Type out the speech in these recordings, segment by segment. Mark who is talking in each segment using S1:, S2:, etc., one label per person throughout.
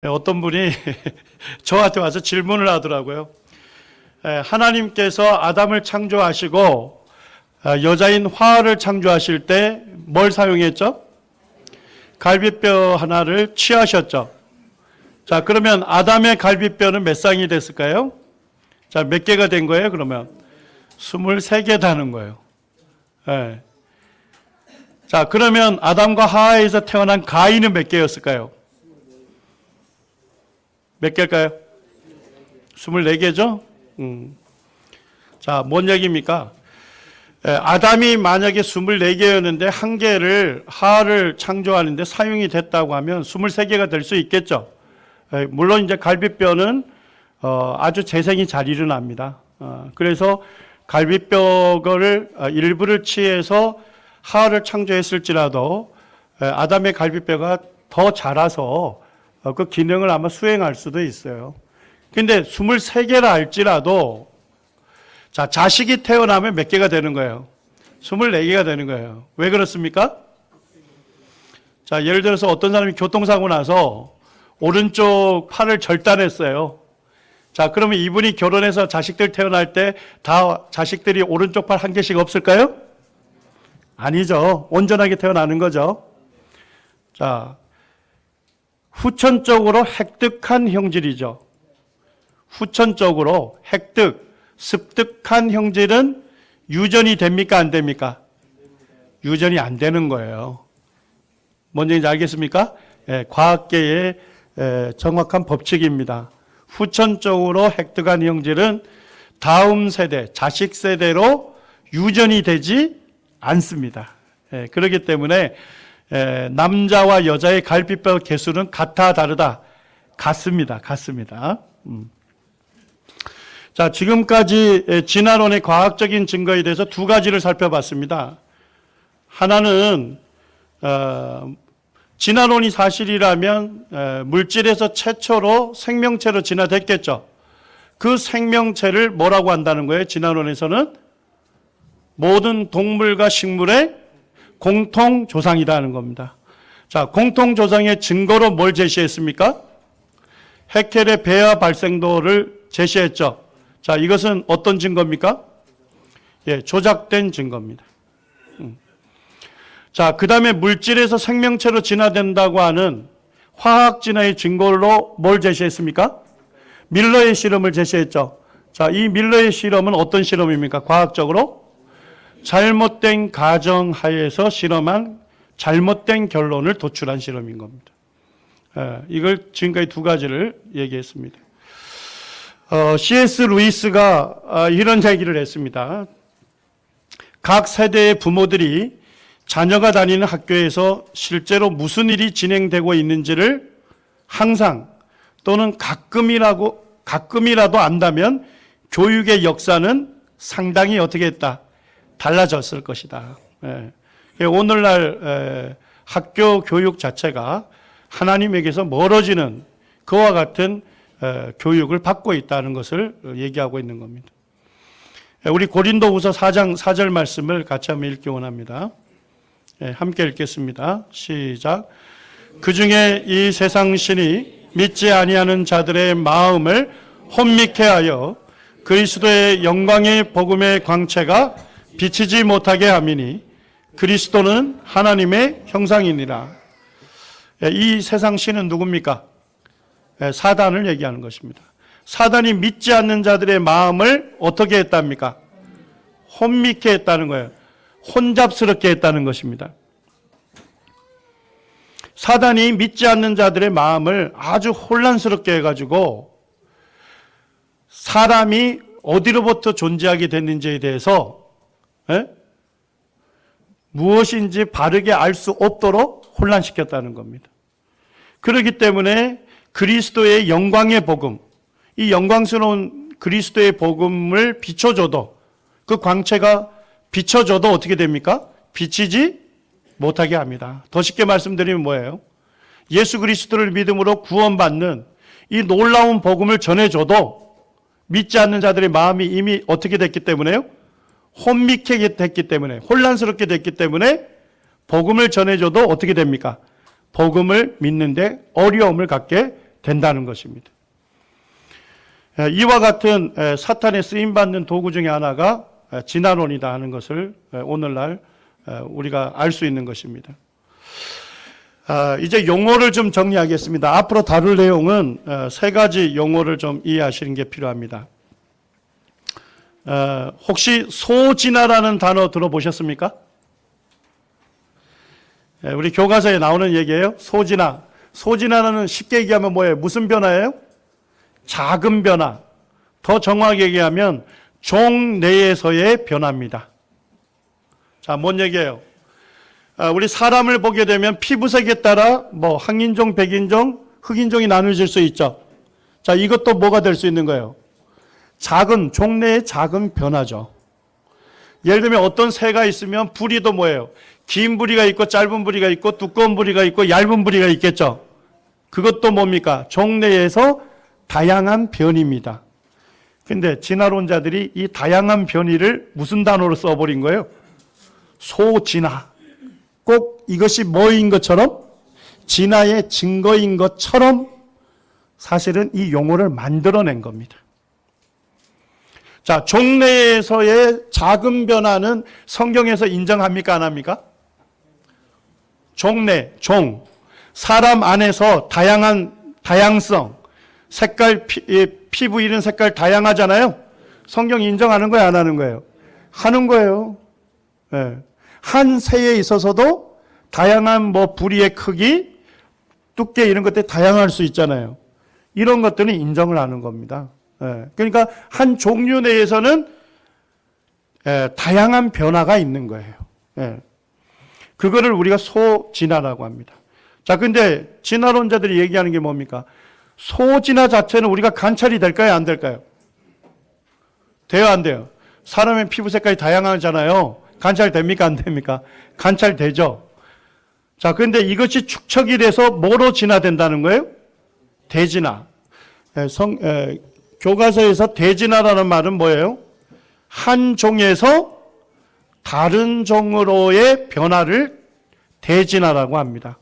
S1: 어떤 분이 저한테 와서 질문을 하더라고요. 하나님께서 아담을 창조하시고 여자인 화를 창조하실 때 뭘 사용했죠? 갈비뼈 하나를 취하셨죠. 자, 그러면 아담의 갈비뼈는 몇 쌍이 됐을까요? 자, 몇 개가 된 거예요, 그러면? 23개다는 거예요. 네. 자, 그러면 아담과 하와에서 태어난 가인은 몇 개였을까요? 몇 개일까요? 24개죠? 자, 뭔 얘기입니까? 아담이 만약에 24개였는데 한 개를 하와를 창조하는데 사용이 됐다고 하면 23개가 될 수 있겠죠. 물론 이제 갈비뼈는 아주 재생이 잘 일어납니다. 그래서 갈비뼈를 일부를 취해서 하와를 창조했을지라도 아담의 갈비뼈가 더 자라서 그 기능을 아마 수행할 수도 있어요. 근데 23개라 할지라도 자, 자식이 태어나면 몇 개가 되는 거예요? 24개가 되는 거예요. 왜 그렇습니까? 자, 예를 들어서 어떤 사람이 교통사고 나서 오른쪽 팔을 절단했어요. 자, 그러면 이분이 결혼해서 자식들 태어날 때 다 자식들이 오른쪽 팔 한 개씩 없을까요? 아니죠. 온전하게 태어나는 거죠. 자, 후천적으로 획득한 형질이죠. 후천적으로 획득, 습득한 형질은 유전이 됩니까? 안 됩니까? 유전이 안 되는 거예요. 뭔지 알겠습니까? 과학계의 정확한 법칙입니다. 후천적으로 획득한 형질은 다음 세대, 자식 세대로 유전이 되지 않습니다. 그렇기 때문에 남자와 여자의 갈비뼈 개수는 같아 다르다? 같습니다. 같습니다. 자, 지금까지 진화론의 과학적인 증거에 대해서 두 가지를 살펴봤습니다. 하나는 진화론이 사실이라면 물질에서 최초로 생명체로 진화됐겠죠. 그 생명체를 뭐라고 한다는 거예요? 진화론에서는 모든 동물과 식물의 공통조상이라는 겁니다. 자, 공통조상의 증거로 뭘 제시했습니까? 해켈의 배아 발생도를 제시했죠. 자, 이것은 어떤 증거입니까? 조작된 증거입니다. 자, 그 다음에 물질에서 생명체로 진화된다고 하는 화학 진화의 증거로 뭘 제시했습니까? 밀러의 실험을 제시했죠. 자, 이 밀러의 실험은 어떤 실험입니까? 과학적으로 잘못된 가정하에서 실험한 잘못된 결론을 도출한 실험인 겁니다. 이걸 지금까지 두 가지를 얘기했습니다. C.S. 루이스가 이런 얘기를 했습니다. 각 세대의 부모들이 자녀가 다니는 학교에서 실제로 무슨 일이 진행되고 있는지를 항상 또는 가끔이라도 안다면 교육의 역사는 상당히 어떻게 했다? 달라졌을 것이다. 오늘날 학교 교육 자체가 하나님에게서 멀어지는 그와 같은 교육을 받고 있다는 것을 얘기하고 있는 겁니다. 우리 고린도후서 4장 4절 말씀을 같이 한번 읽기 원합니다. 함께 읽겠습니다. 시작. 그중에 이 세상 신이 믿지 아니하는 자들의 마음을 혼미케 하여 그리스도의 영광의 복음의 광채가 비치지 못하게 함이니 그리스도는 하나님의 형상이니라. 이 세상 신은 누굽니까? 사단을 얘기하는 것입니다. 사단이 믿지 않는 자들의 마음을 어떻게 했답니까? 혼미케 했다는 거예요. 혼잡스럽게 했다는 것입니다. 사단이 믿지 않는 자들의 마음을 아주 혼란스럽게 해가지고 사람이 어디로부터 존재하게 됐는지에 대해서 무엇인지 바르게 알 수 없도록 혼란시켰다는 겁니다. 그렇기 때문에 그리스도의 영광의 복음, 이 영광스러운 그리스도의 복음을 비춰줘도 그 광채가 비춰줘도 어떻게 됩니까? 비치지 못하게 합니다. 더 쉽게 말씀드리면 뭐예요? 예수 그리스도를 믿음으로 구원받는 이 놀라운 복음을 전해줘도 믿지 않는 자들의 마음이 이미 어떻게 됐기 때문에요? 혼미케 됐기 때문에, 혼란스럽게 됐기 때문에 복음을 전해줘도 어떻게 됩니까? 복음을 믿는데 어려움을 갖게 된다는 것입니다. 이와 같은 사탄의 쓰임받는 도구 중에 하나가 진화론이다 하는 것을 오늘날 우리가 알 수 있는 것입니다. 이제 용어를 좀 정리하겠습니다. 앞으로 다룰 내용은 세 가지 용어를 좀 이해하시는 게 필요합니다. 혹시 소진화라는 단어 들어보셨습니까? 우리 교과서에 나오는 얘기예요. 소진화. 소진화는 쉽게 얘기하면 뭐예요? 무슨 변화예요? 작은 변화. 더 정확하게 얘기하면 종 내에서의 변화입니다. 자, 뭔 얘기예요? 우리 사람을 보게 되면 피부색에 따라 뭐 황인종, 백인종, 흑인종이 나눠질 수 있죠. 자, 이것도 뭐가 될 수 있는 거예요? 작은, 종 내의 작은 변화죠. 예를 들면 어떤 새가 있으면 부리도 뭐예요? 긴 부리가 있고 짧은 부리가 있고 두꺼운 부리가 있고 얇은 부리가 있겠죠. 그것도 뭡니까? 종 내에서 다양한 변이입니다. 근데 진화론자들이 이 다양한 변이를 무슨 단어로 써버린 거예요? 소진화. 꼭 이것이 뭐인 것처럼, 진화의 증거인 것처럼 사실은 이 용어를 만들어낸 겁니다. 자, 종 내에서의 작은 변화는 성경에서 인정합니까? 안 합니까? 종 내, 종. 사람 안에서 다양성, 색깔, 피부 이런 색깔 다양하잖아요. 성경 인정하는 거예요? 안 하는 거예요? 하는 거예요. 네. 한 새에 있어서도 다양한 뭐 부리의 크기, 두께 이런 것들이 다양할 수 있잖아요. 이런 것들은 인정을 하는 겁니다. 그러니까 한 종류 내에서는 다양한 변화가 있는 거예요. 그거를 우리가 소진화라고 합니다. 자, 근데 진화론자들이 얘기하는 게 뭡니까? 소진화 자체는 우리가 관찰이 될까요? 안 될까요? 돼요? 안 돼요? 사람의 피부 색깔이 다양하잖아요. 관찰됩니까? 안 됩니까? 관찰되죠. 자, 그런데 이것이 축적이 돼서 뭐로 진화된다는 거예요? 대진화. 교과서에서 대진화라는 말은 뭐예요? 한 종에서 다른 종으로의 변화를 대진화라고 합니다.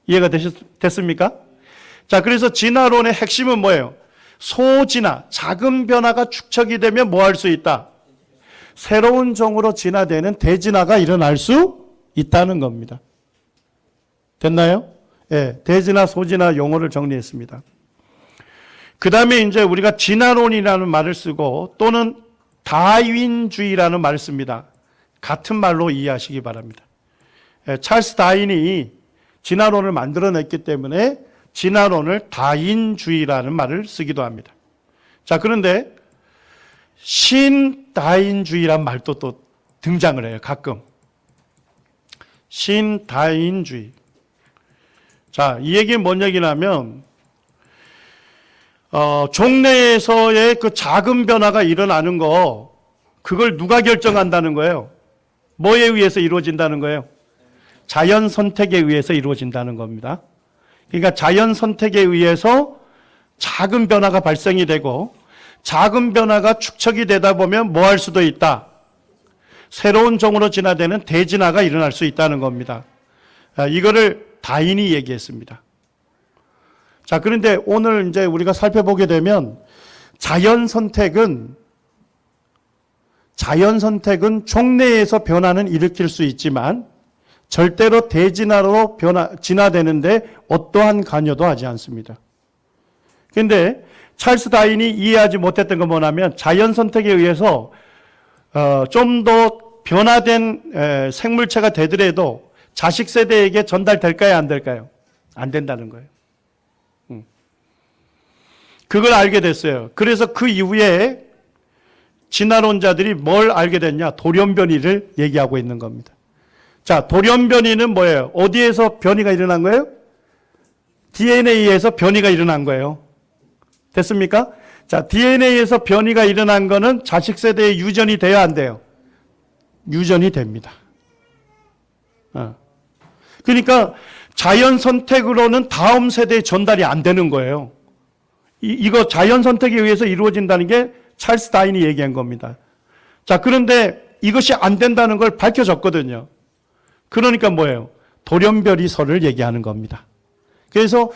S1: 이해가 됐습니까? 자, 그래서 진화론의 핵심은 뭐예요? 소진화, 작은 변화가 축적이 되면 뭐 할 수 있다? 새로운 종으로 진화되는 대진화가 일어날 수 있다는 겁니다. 됐나요? 예, 대진화, 소진화 용어를 정리했습니다. 그 다음에 이제 우리가 진화론이라는 말을 쓰고 또는 다윈주의라는 말을 씁니다. 같은 말로 이해하시기 바랍니다. 예, 찰스 다윈이 진화론을 만들어냈기 때문에 진화론을 다윈주의라는 말을 쓰기도 합니다. 자, 그런데 신다윈주의란 말도 또 등장을 해요. 가끔. 신다윈주의. 자, 이 얘기는 뭔 얘기냐면 종내에서의 그 작은 변화가 일어나는 거, 그걸 누가 결정한다는 거예요? 뭐에 의해서 이루어진다는 거예요? 자연 선택에 의해서 이루어진다는 겁니다. 그러니까 자연 선택에 의해서 작은 변화가 발생이 되고 작은 변화가 축적이 되다 보면 뭐 할 수도 있다? 새로운 종으로 진화되는 대진화가 일어날 수 있다는 겁니다. 이거를 다윈이 얘기했습니다. 자, 그런데 오늘 이제 우리가 살펴보게 되면 자연 선택은 종내에서 변화는 일으킬 수 있지만 절대로 대진화로 진화되는데 어떠한 관여도 하지 않습니다. 그런데 찰스 다윈이 이해하지 못했던 건 뭐냐면 자연 선택에 의해서 좀 더 변화된 생물체가 되더라도 자식 세대에게 전달될까요? 안 될까요? 안 된다는 거예요. 그걸 알게 됐어요. 그래서 그 이후에 진화론자들이 뭘 알게 됐냐? 돌연변이를 얘기하고 있는 겁니다. 자, 돌연변이는 뭐예요? 어디에서 변이가 일어난 거예요? DNA에서 변이가 일어난 거예요. 됐습니까? 자, DNA에서 변이가 일어난 거는 자식 세대에 유전이 돼야 안 돼요? 유전이 됩니다. 그러니까 자연 선택으로는 다음 세대에 전달이 안 되는 거예요. 이거 자연 선택에 의해서 이루어진다는 게 찰스 다윈이 얘기한 겁니다. 자, 그런데 이것이 안 된다는 걸 밝혀졌거든요. 그러니까 뭐예요? 돌연변이설을 얘기하는 겁니다. 그래서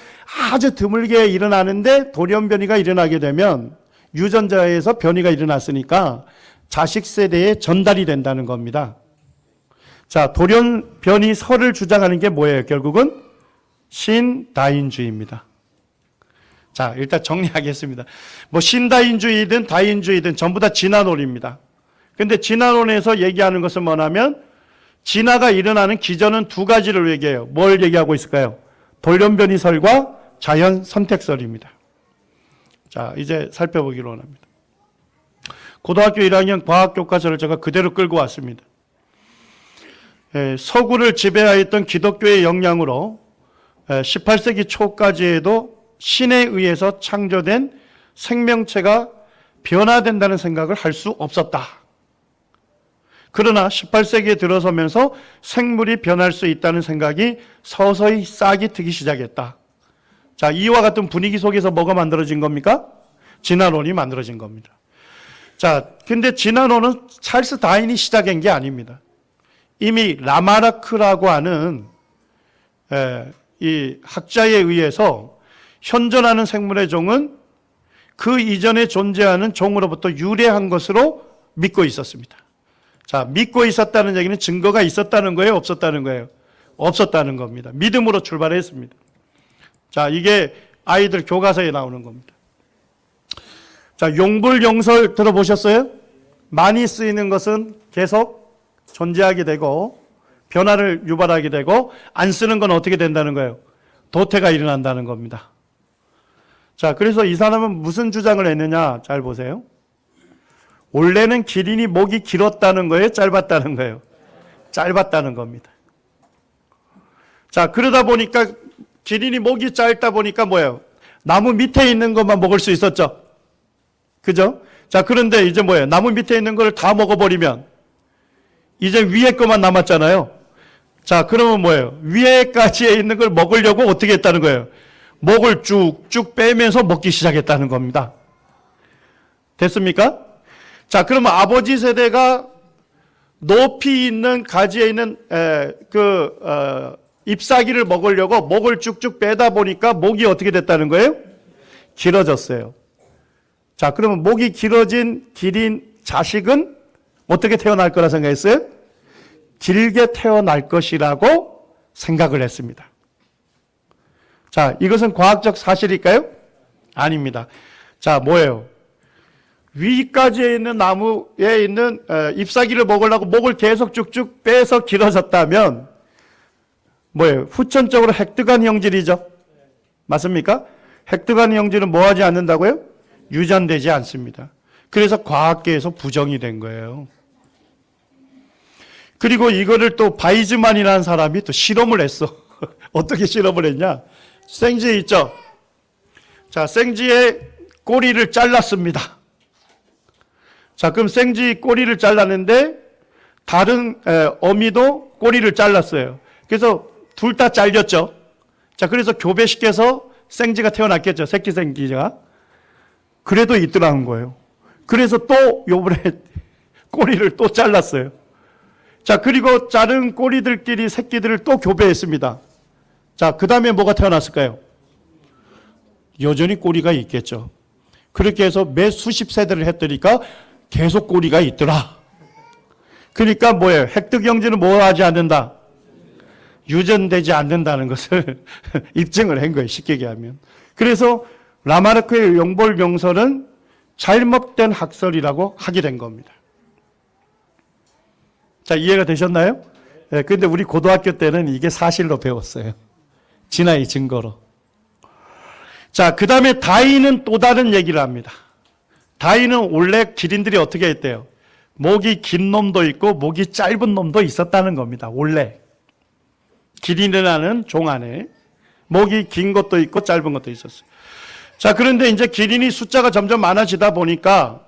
S1: 아주 드물게 일어나는데 돌연변이가 일어나게 되면 유전자에서 변이가 일어났으니까 자식 세대에 전달이 된다는 겁니다. 자, 돌연변이설을 주장하는 게 뭐예요? 결국은 신다인주의입니다. 자, 일단 정리하겠습니다. 뭐 신다인주의든 다인주의든 전부 다 진화론입니다. 근데 진화론에서 얘기하는 것은 뭐냐면 진화가 일어나는 기전은 두 가지를 얘기해요. 뭘 얘기하고 있을까요? 돌연변이설과 자연 선택설입니다. 자, 이제 살펴보기로 합니다. 고등학교 1학년 과학교과서를 제가 그대로 끌고 왔습니다. 서구를 지배하였던 기독교의 영향으로 18세기 초까지에도 신에 의해서 창조된 생명체가 변화된다는 생각을 할 수 없었다. 그러나 18세기에 들어서면서 생물이 변할 수 있다는 생각이 서서히 싹이 트기 시작했다. 자, 이와 같은 분위기 속에서 뭐가 만들어진 겁니까? 진화론이 만들어진 겁니다. 자, 근데 진화론은 찰스 다윈이 시작한 게 아닙니다. 이미 라마르크라고 하는 이 학자에 의해서 현존하는 생물의 종은 그 이전에 존재하는 종으로부터 유래한 것으로 믿고 있었습니다. 자, 믿고 있었다는 얘기는 증거가 있었다는 거예요? 없었다는 거예요? 없었다는 겁니다. 믿음으로 출발했습니다. 자, 이게 아이들 교과서에 나오는 겁니다. 자, 용불용설 들어보셨어요? 많이 쓰이는 것은 계속 존재하게 되고 변화를 유발하게 되고 안 쓰는 건 어떻게 된다는 거예요? 도태가 일어난다는 겁니다. 자, 그래서 이 사람은 무슨 주장을 했느냐? 잘 보세요. 원래는 기린이 목이 길었다는 거예요? 짧았다는 거예요? 짧았다는 겁니다. 자, 그러다 보니까 기린이 목이 짧다 보니까 뭐예요? 나무 밑에 있는 것만 먹을 수 있었죠? 그죠? 자, 그런데 이제 뭐예요? 나무 밑에 있는 걸 다 먹어버리면 이제 위에 것만 남았잖아요. 자, 그러면 뭐예요? 위에까지 있는 걸 먹으려고 어떻게 했다는 거예요? 목을 쭉쭉 빼면서 먹기 시작했다는 겁니다. 됐습니까? 자, 그러면 아버지 세대가 높이 있는 가지에 있는 잎사귀를 먹으려고 목을 쭉쭉 빼다 보니까 목이 어떻게 됐다는 거예요? 길어졌어요. 자, 그러면 목이 길어진 기린 자식은 어떻게 태어날 거라 생각했어요? 길게 태어날 것이라고 생각을 했습니다. 자, 이것은 과학적 사실일까요? 아닙니다. 자, 뭐예요? 위까지 있는 나무에 있는 잎사귀를 먹으려고 목을 계속 쭉쭉 빼서 길어졌다면 뭐예요? 후천적으로 획득한 형질이죠. 맞습니까? 획득한 형질은 뭐 하지 않는다고요? 유전되지 않습니다. 그래서 과학계에서 부정이 된 거예요. 그리고 이거를 또 바이즈만이라는 사람이 또 실험을 했어. 어떻게 실험을 했냐? 생쥐 있죠? 자, 생쥐의 꼬리를 잘랐습니다. 자, 그럼 생쥐 꼬리를 잘랐는데 다른 어미도 꼬리를 잘랐어요. 그래서 둘 다 잘렸죠. 자, 그래서 교배시켜서 생쥐가 태어났겠죠. 새끼 생쥐가. 그래도 있더라는 거예요. 그래서 또 요번에 꼬리를 또 잘랐어요. 자, 그리고 자른 꼬리들끼리 새끼들을 또 교배했습니다. 자, 그 다음에 뭐가 태어났을까요? 여전히 꼬리가 있겠죠. 그렇게 해서 매 수십 세대를 했더니까 계속 꼬리가 있더라. 그러니까 뭐예요? 획득 형질은 뭐 하지 않는다? 유전되지 않는다는 것을 입증을 한 거예요. 쉽게 얘기하면. 그래서 라마르크의 용벌용설은 잘못된 학설이라고 하게 된 겁니다. 자, 이해가 되셨나요? 네, 근데 우리 고등학교 때는 이게 사실로 배웠어요. 진화의 증거로. 자, 그 다음에 다윈은 또 다른 얘기를 합니다. 다윈은 원래 기린들이 어떻게 했대요? 목이 긴 놈도 있고 목이 짧은 놈도 있었다는 겁니다. 원래. 기린이라는 종 안에 목이 긴 것도 있고 짧은 것도 있었어요. 자, 그런데 이제 기린이 숫자가 점점 많아지다 보니까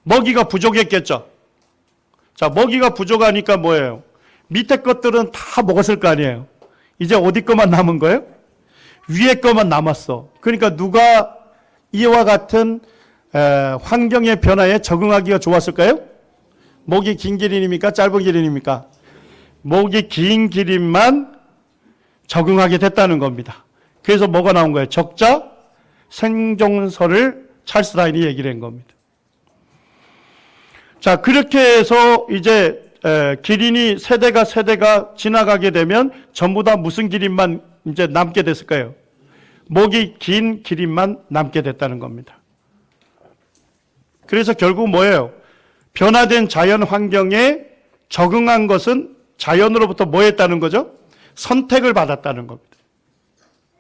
S1: 먹이가 부족했겠죠. 자, 먹이가 부족하니까 뭐예요? 밑에 것들은 다 먹었을 거 아니에요. 이제 어디 것만 남은 거예요? 위에 것만 남았어. 그러니까 누가 이와 같은 환경의 변화에 적응하기가 좋았을까요? 목이 긴 기린입니까? 짧은 기린입니까? 목이 긴 기린만 적응하게 됐다는 겁니다. 그래서 뭐가 나온 거예요? 적자 생존설을 찰스 다윈이 얘기를 한 겁니다. 자, 그렇게 해서 이제 기린이 세대가 지나가게 되면 전부 다 무슨 기린만 이제 남게 됐을까요? 목이 긴 기린만 남게 됐다는 겁니다. 그래서 결국 뭐예요? 변화된 자연 환경에 적응한 것은 자연으로부터 뭐 했다는 거죠? 선택을 받았다는 겁니다.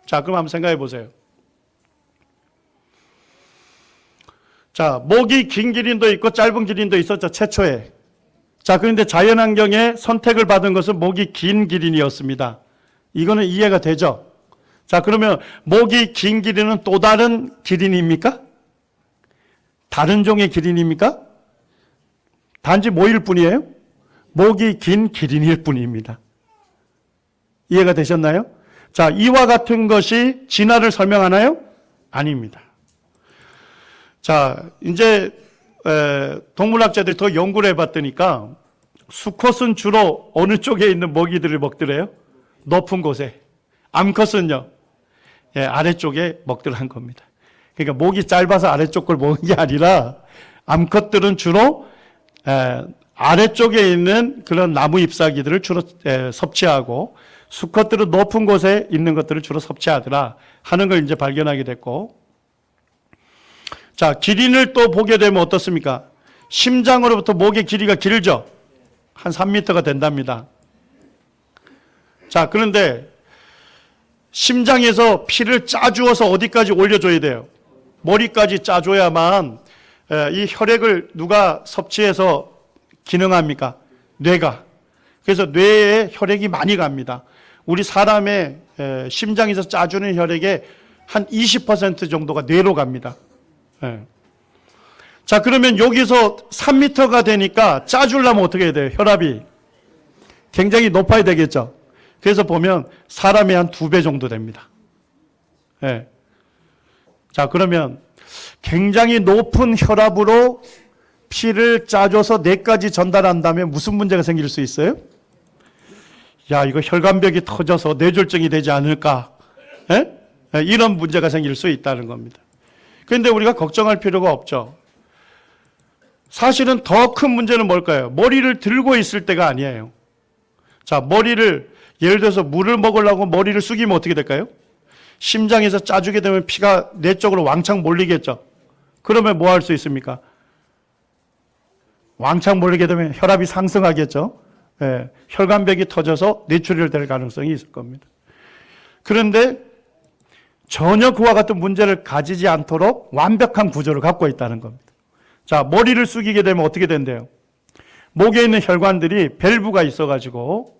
S1: 자, 그럼 한번 생각해 보세요. 자, 목이 긴 기린도 있고 짧은 기린도 있었죠, 최초에. 자, 그런데 자연 환경에 선택을 받은 것은 목이 긴 기린이었습니다. 이거는 이해가 되죠? 자, 그러면 목이 긴 기린은 또 다른 기린입니까? 다른 종의 기린입니까? 단지 뭐일 뿐이에요? 목이 긴 기린일 뿐입니다. 이해가 되셨나요? 자, 이와 같은 것이 진화를 설명하나요? 아닙니다. 자, 이제 동물학자들이 더 연구를 해봤더니까 수컷은 주로 어느 쪽에 있는 먹이들을 먹더래요? 높은 곳에. 암컷은요? 아래쪽에 먹더란 겁니다. 그러니까 목이 짧아서 아래쪽 걸 먹은 게 아니라 암컷들은 주로 아래쪽에 있는 그런 나무 잎사귀들을 주로 섭취하고 수컷들은 높은 곳에 있는 것들을 주로 섭취하더라 하는 걸 이제 발견하게 됐고, 자, 기린을 또 보게 되면 어떻습니까? 심장으로부터 목의 길이가 길죠? 한 3m가 된답니다. 자, 그런데 심장에서 피를 짜주어서 어디까지 올려줘야 돼요? 머리까지 짜줘야만 이 혈액을 누가 섭취해서 기능합니까? 뇌가. 그래서 뇌에 혈액이 많이 갑니다. 우리 사람의 심장에서 짜주는 혈액의 한 20% 정도가 뇌로 갑니다. 자, 그러면 여기서 3m가 되니까 짜주려면 어떻게 해야 돼요? 혈압이 굉장히 높아야 되겠죠. 그래서 보면 사람의 한 2배 정도 됩니다. 자, 그러면 굉장히 높은 혈압으로 피를 짜줘서 뇌까지 전달한다면 무슨 문제가 생길 수 있어요? 야, 이거 혈관벽이 터져서 뇌졸중이 되지 않을까? 이런 문제가 생길 수 있다는 겁니다. 그런데 우리가 걱정할 필요가 없죠. 사실은 더 큰 문제는 뭘까요? 머리를 들고 있을 때가 아니에요. 자, 머리를 예를 들어서 물을 먹으려고 머리를 숙이면 어떻게 될까요? 심장에서 짜주게 되면 피가 뇌 쪽으로 왕창 몰리겠죠. 그러면 뭐 할 수 있습니까? 왕창 몰리게 되면 혈압이 상승하겠죠. 혈관벽이 터져서 뇌출혈될 가능성이 있을 겁니다. 그런데 전혀 그와 같은 문제를 가지지 않도록 완벽한 구조를 갖고 있다는 겁니다. 자, 머리를 숙이게 되면 어떻게 된대요? 목에 있는 혈관들이 밸브가 있어가지고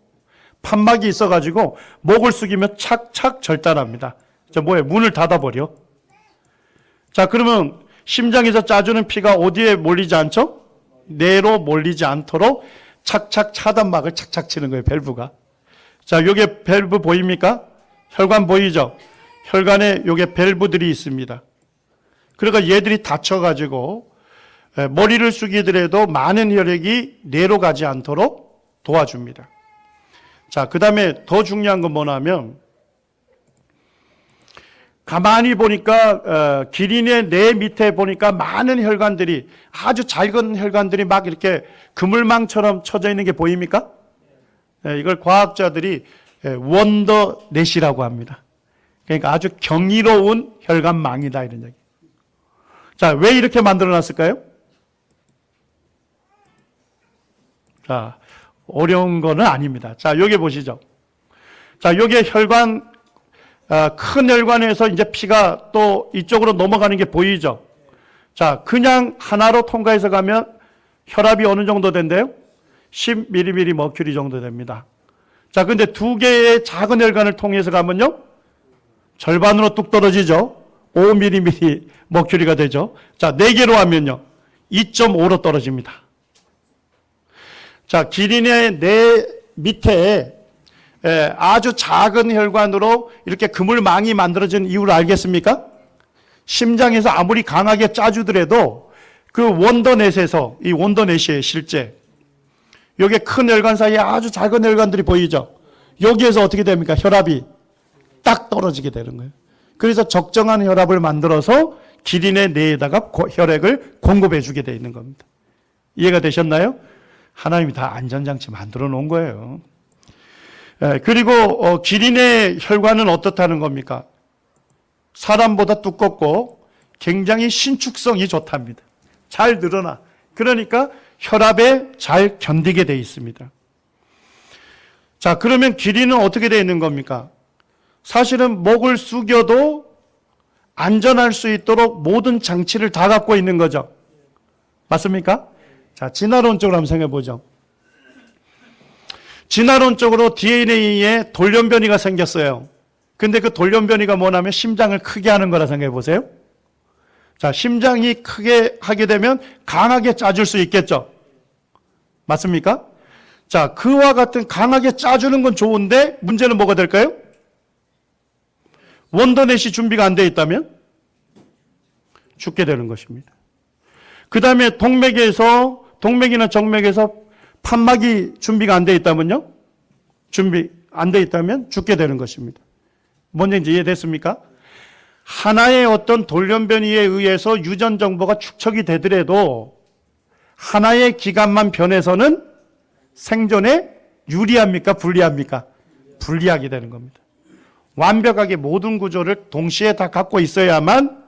S1: 판막이 있어가지고 목을 숙이면 착착 절단합니다. 자, 뭐예요? 문을 닫아버려. 자, 그러면 심장에서 짜주는 피가 어디에 몰리지 않죠? 뇌로 몰리지 않도록 착착 차단막을 착착 치는 거예요, 밸브가. 자, 요게 밸브 보입니까? 혈관 보이죠? 혈관에 요게 밸브들이 있습니다. 그러니까 얘들이 다쳐가지고 머리를 숙이더라도 많은 혈액이 뇌로 가지 않도록 도와줍니다. 자, 그 다음에 더 중요한 건 뭐냐면 가만히 보니까 기린의 뇌 밑에 보니까 많은 혈관들이 아주 작은 혈관들이 막 이렇게 그물망처럼 쳐져 있는 게 보입니까? 이걸 과학자들이 원더넷이라고 합니다. 그러니까 아주 경이로운 혈관망이다 이런 얘기. 자, 왜 이렇게 만들어놨을까요? 자, 어려운 거는 아닙니다. 자, 여기 보시죠. 자, 여기 혈관, 큰 혈관에서 이제 피가 또 이쪽으로 넘어가는 게 보이죠. 자, 그냥 하나로 통과해서 가면 혈압이 어느 정도 된대요? 10mmV 머큐리 정도 됩니다. 자, 근데 2개의 작은 혈관을 통해서 가면요? 절반으로 뚝 떨어지죠. 5mmV 머큐리가 되죠. 자, 4개로 하면요? 2.5로 떨어집니다. 자, 기린의 뇌 밑에 아주 작은 혈관으로 이렇게 그물망이 만들어진 이유를 알겠습니까? 심장에서 아무리 강하게 짜주더라도 그 원더넷에서, 이 원더넷이에요, 실제. 여기 큰 혈관 사이에 아주 작은 혈관들이 보이죠? 여기에서 어떻게 됩니까? 혈압이 딱 떨어지게 되는 거예요. 그래서 적정한 혈압을 만들어서 기린의 뇌에다가 혈액을 공급해 주게 되어 있는 겁니다. 이해가 되셨나요? 하나님이 다 안전장치 만들어 놓은 거예요. 그리고 기린의 혈관은 어떻다는 겁니까? 사람보다 두껍고 굉장히 신축성이 좋답니다. 잘 늘어나. 그러니까 혈압에 잘 견디게 되어 있습니다. 자, 그러면 기린은 어떻게 되어 있는 겁니까? 사실은 목을 숙여도 안전할 수 있도록 모든 장치를 다 갖고 있는 거죠. 맞습니까? 자, 진화론적으로 한번 생각해 보죠. 진화론적으로 DNA에 돌연변이가 생겼어요. 근데 그 돌연변이가 뭐냐면 심장을 크게 하는 거라 생각해 보세요. 자, 심장이 크게 하게 되면 강하게 짜줄 수 있겠죠. 맞습니까? 자, 그와 같은 강하게 짜주는 건 좋은데 문제는 뭐가 될까요? 원더넷이 준비가 안 되어 있다면 죽게 되는 것입니다. 그 다음에 동맥이나 정맥에서 판막이 준비가 안 되어 있다면요? 준비 안 되어 있다면 죽게 되는 것입니다. 뭔지 이해됐습니까? 하나의 어떤 돌연변이에 의해서 유전 정보가 축적이 되더라도 하나의 기관만 변해서는 생존에 유리합니까? 불리합니까? 불리하게 되는 겁니다. 완벽하게 모든 구조를 동시에 다 갖고 있어야만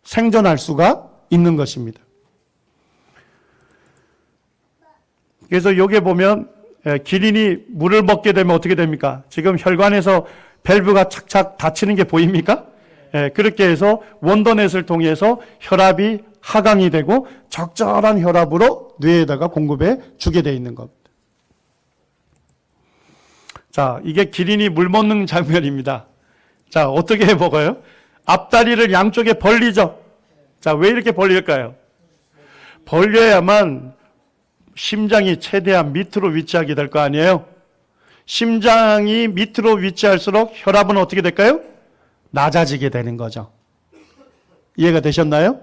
S1: 생존할 수가 있는 것입니다. 그래서 여기 보면 기린이 물을 먹게 되면 어떻게 됩니까? 지금 혈관에서 밸브가 착착 닫히는 게 보입니까? 그렇게 해서 원더넷을 통해서 혈압이 하강이 되고 적절한 혈압으로 뇌에다가 공급해 주게 되어 있는 겁니다. 자, 이게 기린이 물 먹는 장면입니다. 자, 어떻게 먹어요? 앞다리를 양쪽에 벌리죠. 자, 왜 이렇게 벌릴까요? 벌려야만 심장이 최대한 밑으로 위치하게 될 거 아니에요? 심장이 밑으로 위치할수록 혈압은 어떻게 될까요? 낮아지게 되는 거죠. 이해가 되셨나요?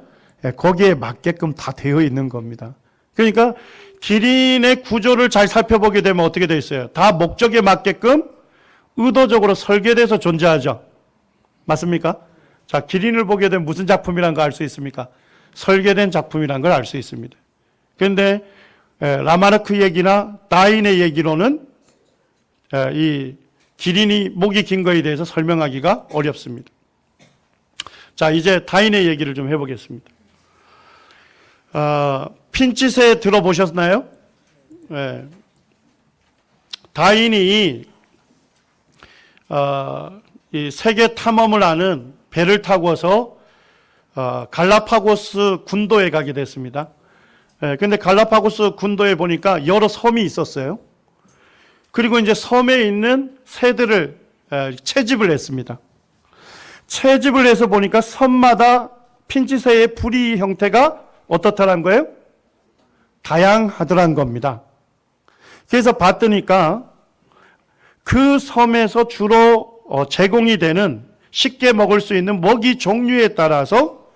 S1: 거기에 맞게끔 다 되어 있는 겁니다. 그러니까 기린의 구조를 잘 살펴보게 되면 어떻게 되어 있어요? 다 목적에 맞게끔 의도적으로 설계돼서 존재하죠. 맞습니까? 자, 기린을 보게 되면 무슨 작품이란 거 알 수 있습니까? 설계된 작품이란 걸 알 수 있습니다. 그런데 라마르크 얘기나 다인의 얘기로는 이 기린이 목이 긴 거에 대해서 설명하기가 어렵습니다. 자, 이제 다인의 얘기를 좀 해보겠습니다. 핀칫새 들어보셨나요? 다인이 이 세계 탐험을 하는 배를 타고서 갈라파고스 군도에 가게 됐습니다. 근데 갈라파고스 군도에 보니까 여러 섬이 있었어요. 그리고 이제 섬에 있는 새들을 채집을 했습니다. 채집을 해서 보니까 섬마다 핀칫새의 부리 형태가 어떻다는 거예요? 다양하더란 겁니다. 그래서 봤더니까 그 섬에서 주로 제공이 되는 쉽게 먹을 수 있는 먹이 종류에 따라서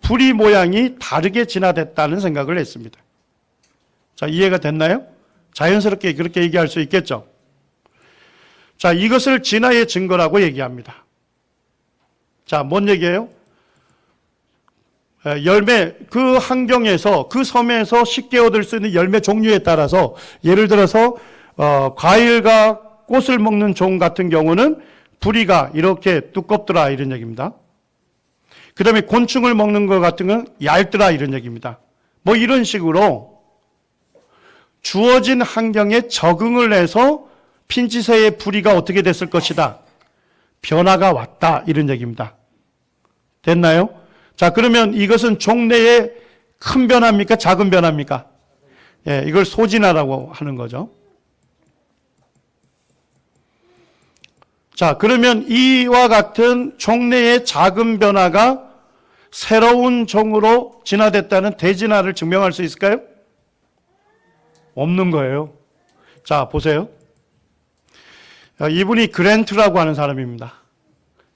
S1: 부리 모양이 다르게 진화됐다는 생각을 했습니다. 자, 이해가 됐나요? 자연스럽게 그렇게 얘기할 수 있겠죠. 자, 이것을 진화의 증거라고 얘기합니다. 자, 뭔 얘기예요? 열매, 그 환경에서, 그 섬에서 쉽게 얻을 수 있는 열매 종류에 따라서, 예를 들어서 과일과 꽃을 먹는 종 같은 경우는 부리가 이렇게 두껍더라 이런 얘기입니다. 그 다음에 곤충을 먹는 것 같은 건 얇더라 이런 얘기입니다. 뭐 이런 식으로 주어진 환경에 적응을 해서 핀칫새의 부리가 어떻게 됐을 것이다. 변화가 왔다 이런 얘기입니다. 됐나요? 자, 그러면 이것은 종내의 큰 변화입니까? 작은 변화입니까? 예, 이걸 소진화라고 하는 거죠. 자, 그러면 이와 같은 종내의 작은 변화가 새로운 종으로 진화됐다는 대진화를 증명할 수 있을까요? 없는 거예요. 자, 보세요. 이분이 그랜트라고 하는 사람입니다.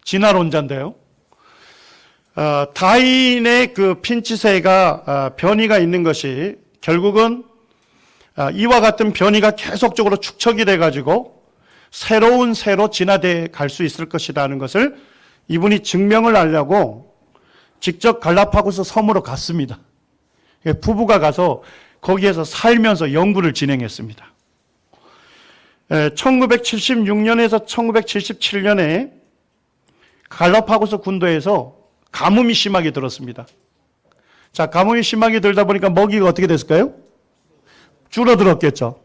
S1: 진화론자인데요. 다인의 그 핀칫새가 변이가 있는 것이 결국은 이와 같은 변이가 계속적으로 축적이 돼가지고 새로운 새로 진화되어 갈 수 있을 것이라는 것을 이분이 증명을 하려고 직접 갈라파고스 섬으로 갔습니다. 부부가 가서 거기에서 살면서 연구를 진행했습니다. 1976년에서 1977년에 갈라파고스 군도에서 가뭄이 심하게 들었습니다. 자, 가뭄이 심하게 들다 보니까 먹이가 어떻게 됐을까요? 줄어들었겠죠.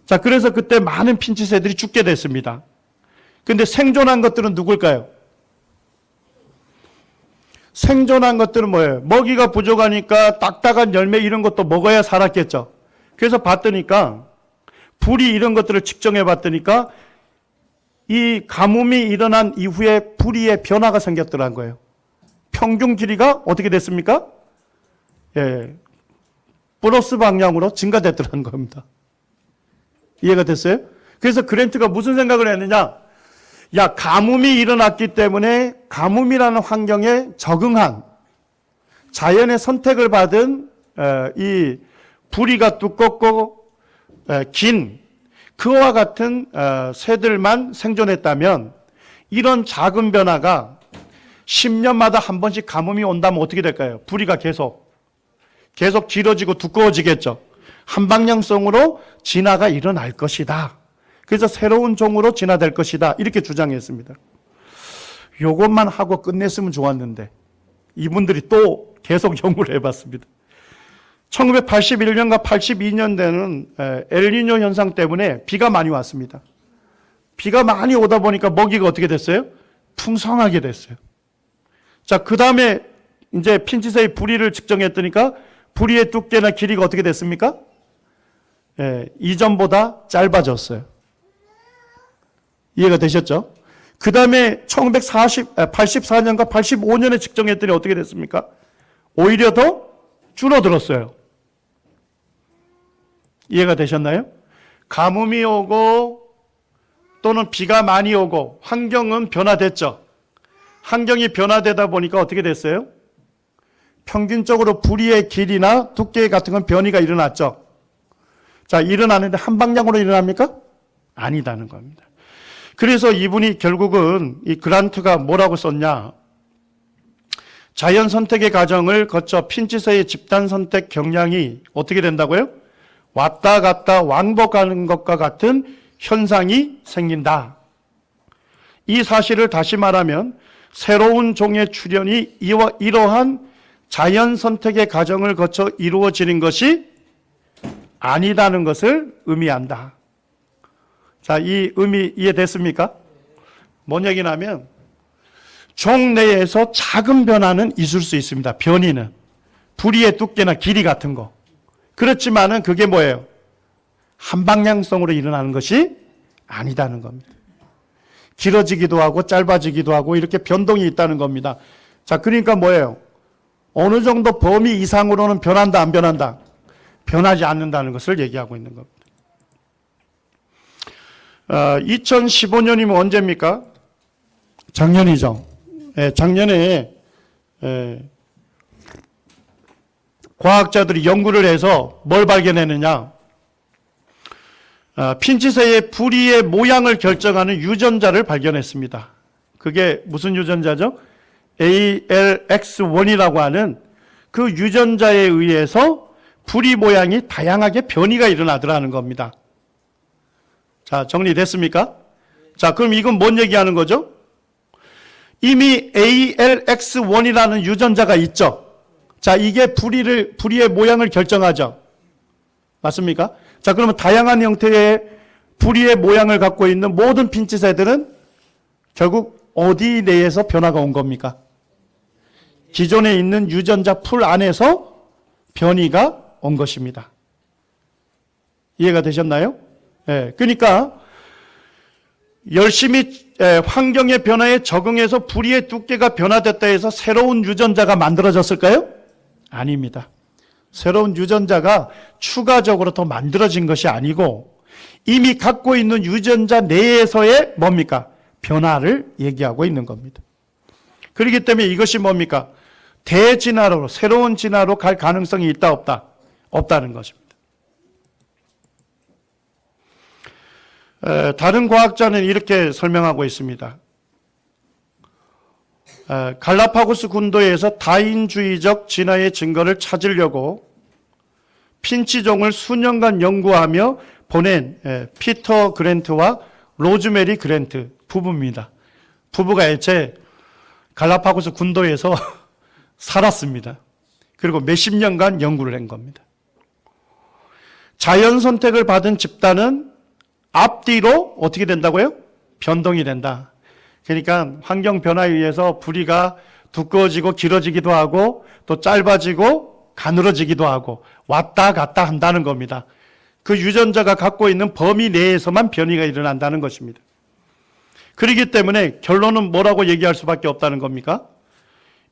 S1: 자, 그래서 그때 많은 핀치새들이 죽게 됐습니다. 근데 생존한 것들은 누굴까요? 생존한 것들은 뭐예요? 먹이가 부족하니까 딱딱한 열매 이런 것도 먹어야 살았겠죠. 그래서 봤더니까 불이 이런 것들을 측정해 봤더니까 이 가뭄이 일어난 이후에 부리에 변화가 생겼더라는 거예요. 평균 길이가 어떻게 됐습니까? 예, 플러스 방향으로 증가됐더라는 겁니다. 이해가 됐어요? 그래서 그랜트가 무슨 생각을 했느냐? 야, 가뭄이 일어났기 때문에 가뭄이라는 환경에 적응한 자연의 선택을 받은 이 부리가 두껍고 긴 그와 같은 새들만 생존했다면 이런 작은 변화가 10년마다 한 번씩 가뭄이 온다면 어떻게 될까요? 부리가 계속 길어지고 두꺼워지겠죠. 한 방향성으로 진화가 일어날 것이다. 그래서 새로운 종으로 진화될 것이다. 이렇게 주장했습니다. 이것만 하고 끝냈으면 좋았는데 이분들이 또 계속 연구를 해봤습니다. 1981년과 82년대는 엘니뇨 현상 때문에 비가 많이 왔습니다. 비가 많이 오다 보니까 먹이가 어떻게 됐어요? 풍성하게 됐어요. 자, 그 다음에 이제 핀치새의 부리를 측정했더니까 부리의 두께나 길이가 어떻게 됐습니까? 이전보다 짧아졌어요. 이해가 되셨죠? 그 다음에 1984년과 85년에 측정했더니 어떻게 됐습니까? 오히려 더 줄어들었어요. 이해가 되셨나요? 가뭄이 오고 또는 비가 많이 오고 환경은 변화됐죠. 환경이 변화되다 보니까 어떻게 됐어요? 평균적으로 부리의 길이나 두께 같은 건 변이가 일어났죠. 자, 일어나는데 한 방향으로 일어납니까? 아니다는 겁니다. 그래서 이분이 결국은 이 그란트가 뭐라고 썼냐? 자연 선택의 과정을 거쳐 핀치새의 집단 선택 경향이 어떻게 된다고요? 왔다 갔다 왕복하는 것과 같은 현상이 생긴다. 이 사실을 다시 말하면 새로운 종의 출현이 이러한 자연 선택의 과정을 거쳐 이루어지는 것이 아니다는 것을 의미한다. 자, 이 의미 이해됐습니까? 뭔 얘기냐면 종 내에서 작은 변화는 있을 수 있습니다. 변이는. 부리의 두께나 길이 같은 거. 그렇지만은 그게 뭐예요? 한 방향성으로 일어나는 것이 아니다는 겁니다. 길어지기도 하고 짧아지기도 하고 이렇게 변동이 있다는 겁니다. 자, 그러니까 뭐예요? 어느 정도 범위 이상으로는 변한다, 안 변한다? 변하지 않는다는 것을 얘기하고 있는 겁니다. 2015년이면 언제입니까? 작년이죠. 작년에 과학자들이 연구를 해서 뭘 발견했느냐? 핀치새의 부리의 모양을 결정하는 유전자를 발견했습니다. 그게 무슨 유전자죠? ALX1이라고 하는 그 유전자에 의해서 부리 모양이 다양하게 변이가 일어나더라는 겁니다. 자, 정리됐습니까? 자, 그럼 이건 뭔 얘기하는 거죠? 이미 ALX1이라는 유전자가 있죠. 자, 이게 부리의 모양을 결정하죠. 맞습니까? 자, 그러면 다양한 형태의 부리의 모양을 갖고 있는 모든 핀치새들은 결국 어디 내에서 변화가 온 겁니까? 기존에 있는 유전자 풀 안에서 변이가 온 것입니다. 이해가 되셨나요? 그러니까 열심히 환경의 변화에 적응해서 부리의 두께가 변화됐다 해서 새로운 유전자가 만들어졌을까요? 아닙니다. 새로운 유전자가 추가적으로 더 만들어진 것이 아니고 이미 갖고 있는 유전자 내에서의 뭡니까? 변화를 얘기하고 있는 겁니다. 그렇기 때문에 이것이 뭡니까? 대진화로, 새로운 진화로 갈 가능성이 있다, 없다? 없다는 것입니다. 다른 과학자는 이렇게 설명하고 있습니다. 갈라파고스 군도에서 다인주의적 진화의 증거를 찾으려고 핀치종을 수년간 연구하며 보낸 피터 그랜트와 로즈메리 그랜트 부부입니다. 부부가 애초에 갈라파고스 군도에서 살았습니다. 그리고 몇십 년간 연구를 한 겁니다. 자연 선택을 받은 집단은 앞뒤로 어떻게 된다고요? 변동이 된다. 그러니까 환경 변화에 의해서 부리가 두꺼워지고 길어지기도 하고 또 짧아지고 가늘어지기도 하고 왔다 갔다 한다는 겁니다. 그 유전자가 갖고 있는 범위 내에서만 변이가 일어난다는 것입니다. 그렇기 때문에 결론은 뭐라고 얘기할 수밖에 없다는 겁니까?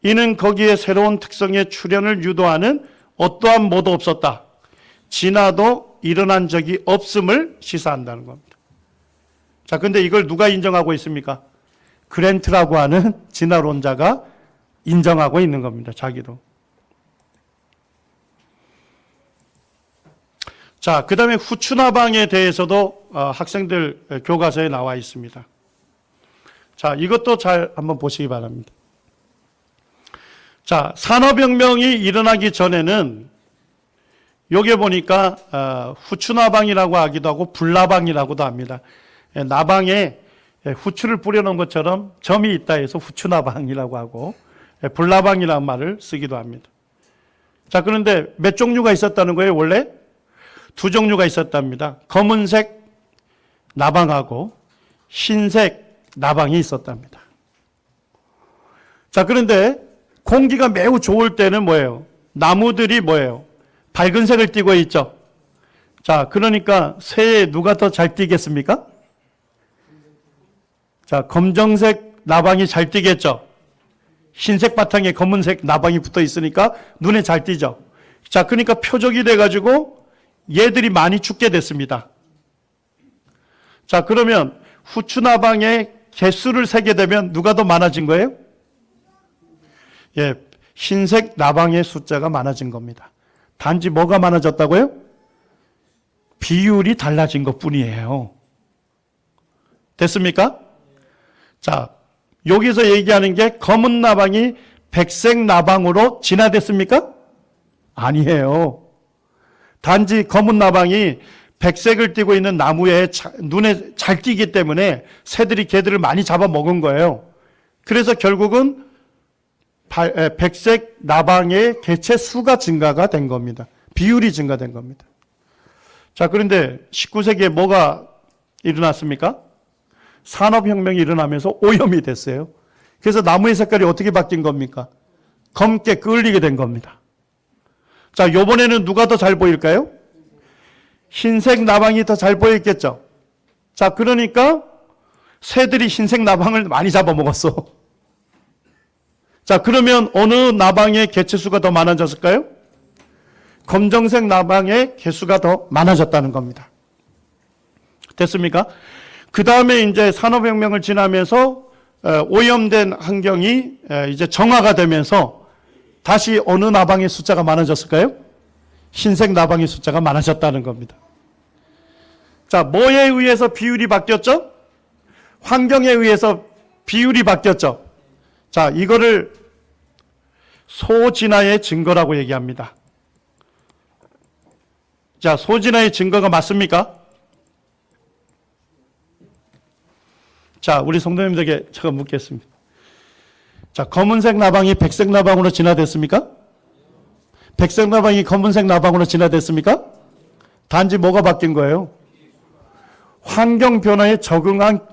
S1: 이는 거기에 새로운 특성의 출현을 유도하는 어떠한 모도 없었다. 진화도 일어난 적이 없음을 시사한다는 겁니다. 자, 근데 이걸 누가 인정하고 있습니까? 그랜트라고 하는 진화론자가 인정하고 있는 겁니다. 자기도. 자, 그 다음에 후추나방에 대해서도 학생들 교과서에 나와 있습니다. 자, 이것도 잘 한번 보시기 바랍니다. 자, 산업혁명이 일어나기 전에는 여기 보니까 후추나방이라고 하기도 하고 불나방이라고도 합니다. 나방에 후추를 뿌려놓은 것처럼 점이 있다 해서 후추나방이라고 하고 불나방이라는 말을 쓰기도 합니다. 자, 그런데 몇 종류가 있었다는 거예요? 원래 두 종류가 있었답니다. 검은색 나방하고 흰색 나방이 있었답니다. 자, 그런데 공기가 매우 좋을 때는 뭐예요? 나무들이 뭐예요? 밝은 색을 띠고 있죠. 자, 그러니까 새에 누가 더 잘 띄겠습니까? 자, 검정색 나방이 잘 띄겠죠. 흰색 바탕에 검은색 나방이 붙어 있으니까 눈에 잘 띄죠. 자, 그러니까 표적이 돼가지고 얘들이 많이 죽게 됐습니다. 자, 그러면 후추나방의 개수를 세게 되면 누가 더 많아진 거예요? 예, 흰색 나방의 숫자가 많아진 겁니다. 단지 뭐가 많아졌다고요? 비율이 달라진 것 뿐이에요. 됐습니까? 자, 여기서 얘기하는 게 검은 나방이 백색 나방으로 진화됐습니까? 아니에요. 단지 검은 나방이 백색을 띠고 있는 나무에 눈에 잘 띄기 때문에 새들이 걔들을 많이 잡아먹은 거예요. 그래서 결국은 백색 나방의 개체 수가 증가가 된 겁니다. 비율이 증가된 겁니다. 자, 그런데 19세기에 뭐가 일어났습니까? 산업혁명이 일어나면서 오염이 됐어요. 그래서 나무의 색깔이 어떻게 바뀐 겁니까? 검게 끌리게 된 겁니다. 자, 요번에는 누가 더 잘 보일까요? 흰색 나방이 더 잘 보였겠죠. 자, 그러니까 새들이 흰색 나방을 많이 잡아먹었어. 자, 그러면 어느 나방의 개체수가 더 많아졌을까요? 검정색 나방의 개수가 더 많아졌다는 겁니다. 됐습니까? 그 다음에 이제 산업혁명을 지나면서 오염된 환경이 이제 정화가 되면서 다시 어느 나방의 숫자가 많아졌을까요? 흰색 나방의 숫자가 많아졌다는 겁니다. 자, 뭐에 의해서 비율이 바뀌었죠? 환경에 의해서 비율이 바뀌었죠. 자, 이거를 소진화의 증거라고 얘기합니다. 자, 소진화의 증거가 맞습니까? 자, 우리 성도님들에게 제가 묻겠습니다. 자, 검은색 나방이 백색 나방으로 진화됐습니까? 백색 나방이 검은색 나방으로 진화됐습니까? 단지 뭐가 바뀐 거예요? 환경 변화에 적응한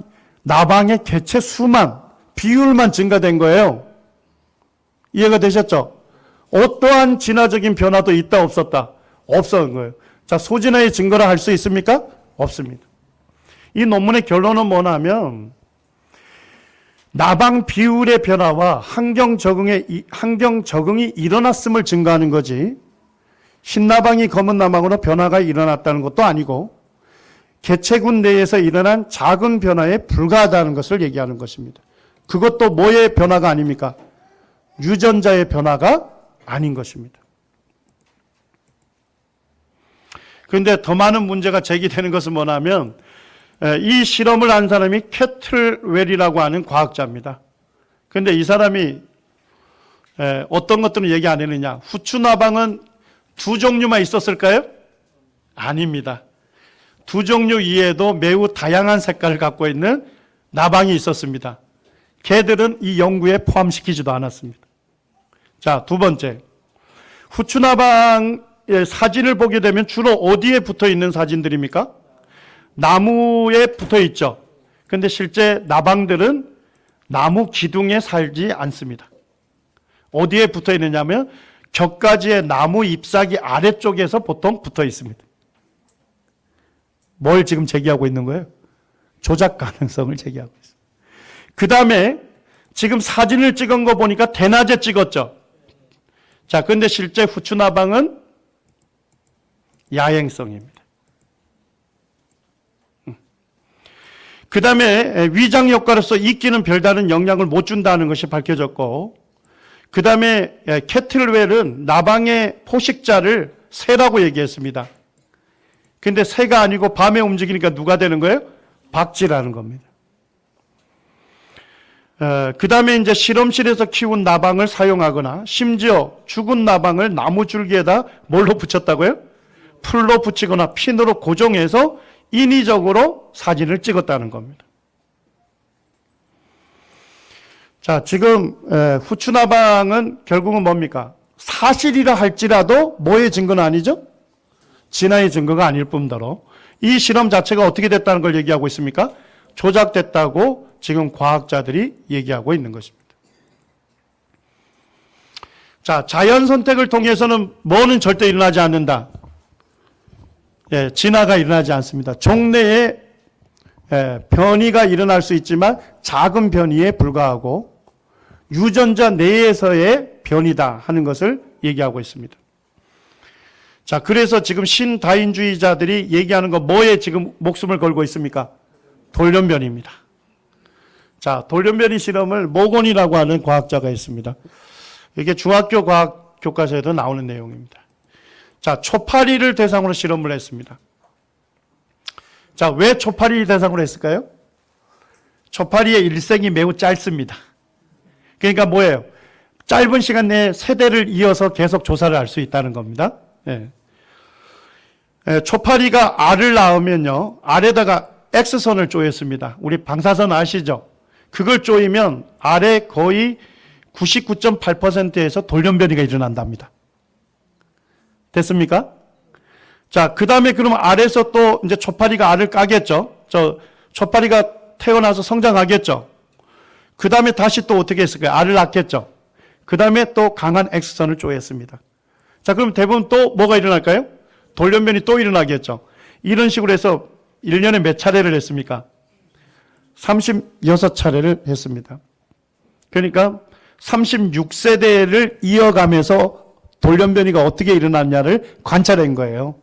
S1: 나방의 개체 수만, 비율만 증가된 거예요. 이해가 되셨죠? 어떠한 진화적인 변화도 있다 없었다? 없었던 거예요. 자, 소진화의 증거라 할 수 있습니까? 없습니다. 이 논문의 결론은 뭐냐면 나방 비율의 변화와 환경 적응이 일어났음을 증거하는 거지, 흰나방이 검은 나방으로 변화가 일어났다는 것도 아니고 개체군 내에서 일어난 작은 변화에 불과하다는 것을 얘기하는 것입니다. 그것도 뭐의 변화가 아닙니까? 유전자의 변화가 아닌 것입니다. 그런데 더 많은 문제가 제기되는 것은 뭐냐면 이 실험을 한 사람이 캐틀웰이라고 하는 과학자입니다. 그런데 이 사람이 어떤 것들은 얘기 안 했느냐. 후추나방은 두 종류만 있었을까요? 아닙니다. 두 종류 이외에도 매우 다양한 색깔을 갖고 있는 나방이 있었습니다. 개들은 이 연구에 포함시키지도 않았습니다. 자, 두 번째. 후추나방의 사진을 보게 되면 주로 어디에 붙어 있는 사진들입니까? 나무에 붙어 있죠. 그런데 실제 나방들은 나무 기둥에 살지 않습니다. 어디에 붙어 있느냐면 격가지의 나무 잎사귀 아래쪽에서 보통 붙어 있습니다. 뭘 지금 제기하고 있는 거예요? 조작 가능성을 제기하고 있어요. 그 다음에 지금 사진을 찍은 거 보니까 대낮에 찍었죠. 자, 그런데 실제 후추나방은 야행성입니다. 그 다음에 위장 효과로서 이끼는 별다른 영향을 못 준다는 것이 밝혀졌고, 그 다음에 캐틀웰은 나방의 포식자를 새라고 얘기했습니다. 근데 새가 아니고 밤에 움직이니까 누가 되는 거예요? 박쥐라는 겁니다. 그 다음에 이제 실험실에서 키운 나방을 사용하거나 심지어 죽은 나방을 나무 줄기에다 뭘로 붙였다고요? 풀로 붙이거나 핀으로 고정해서 인위적으로 사진을 찍었다는 겁니다. 자, 지금 후추나방은 결국은 뭡니까? 사실이라 할지라도 뭐의 증거는 아니죠? 진화의 증거가 아닐 뿐더러 이 실험 자체가 어떻게 됐다는 걸 얘기하고 있습니까? 조작됐다고 지금 과학자들이 얘기하고 있는 것입니다. 자, 자연 선택을 통해서는 뭐는 절대 일어나지 않는다. 진화가 일어나지 않습니다. 종내에 변이가 일어날 수 있지만 작은 변이에 불과하고 유전자 내에서의 변이다 하는 것을 얘기하고 있습니다. 자, 그래서 지금 신다인주의자들이 얘기하는 거 뭐에 지금 목숨을 걸고 있습니까? 돌연변이입니다. 자, 돌연변이 실험을 모건이라고 하는 과학자가 있습니다. 이게 중학교 과학 교과서에도 나오는 내용입니다. 자, 초파리를 대상으로 실험을 했습니다. 자, 왜 초파리 대상으로 했을까요? 초파리의 일생이 매우 짧습니다. 그러니까 뭐예요? 짧은 시간 내에 세대를 이어서 계속 조사를 할 수 있다는 겁니다. 초파리가 알을 낳으면요, 알에다가 X선을 쪼였습니다. 우리 방사선 아시죠? 그걸 쪼이면 알에 거의 99.8%에서 돌연변이가 일어난답니다. 됐습니까? 자, 그 다음에 그러면 알에서 또 이제 초파리가 알을 까겠죠? 초파리가 태어나서 성장하겠죠? 그 다음에 다시 또 어떻게 했을까요? 알을 낳겠죠? 그 다음에 또 강한 X선을 쪼였습니다. 자, 그럼 대부분 또 뭐가 일어날까요? 돌연변이 또 일어나겠죠? 이런 식으로 해서 1년에 몇 차례를 했습니까? 36차례를 했습니다. 그러니까 36세대를 이어가면서 돌연변이가 어떻게 일어났냐를 관찰한 거예요.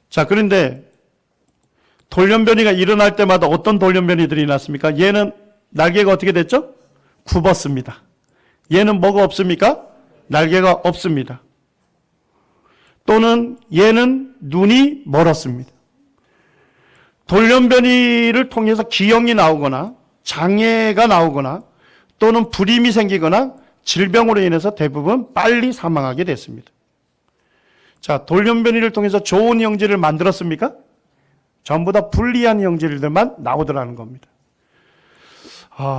S1: 자, 그런데 돌연변이가 일어날 때마다 어떤 돌연변이들이 났습니까? 얘는 날개가 어떻게 됐죠? 굽었습니다. 얘는 뭐가 없습니까? 날개가 없습니다. 또는 얘는 눈이 멀었습니다. 돌연변이를 통해서 기형이 나오거나 장애가 나오거나 또는 불임이 생기거나 질병으로 인해서 대부분 빨리 사망하게 됐습니다. 자, 돌연변이를 통해서 좋은 형질을 만들었습니까? 전부 다 불리한 형질들만 나오더라는 겁니다.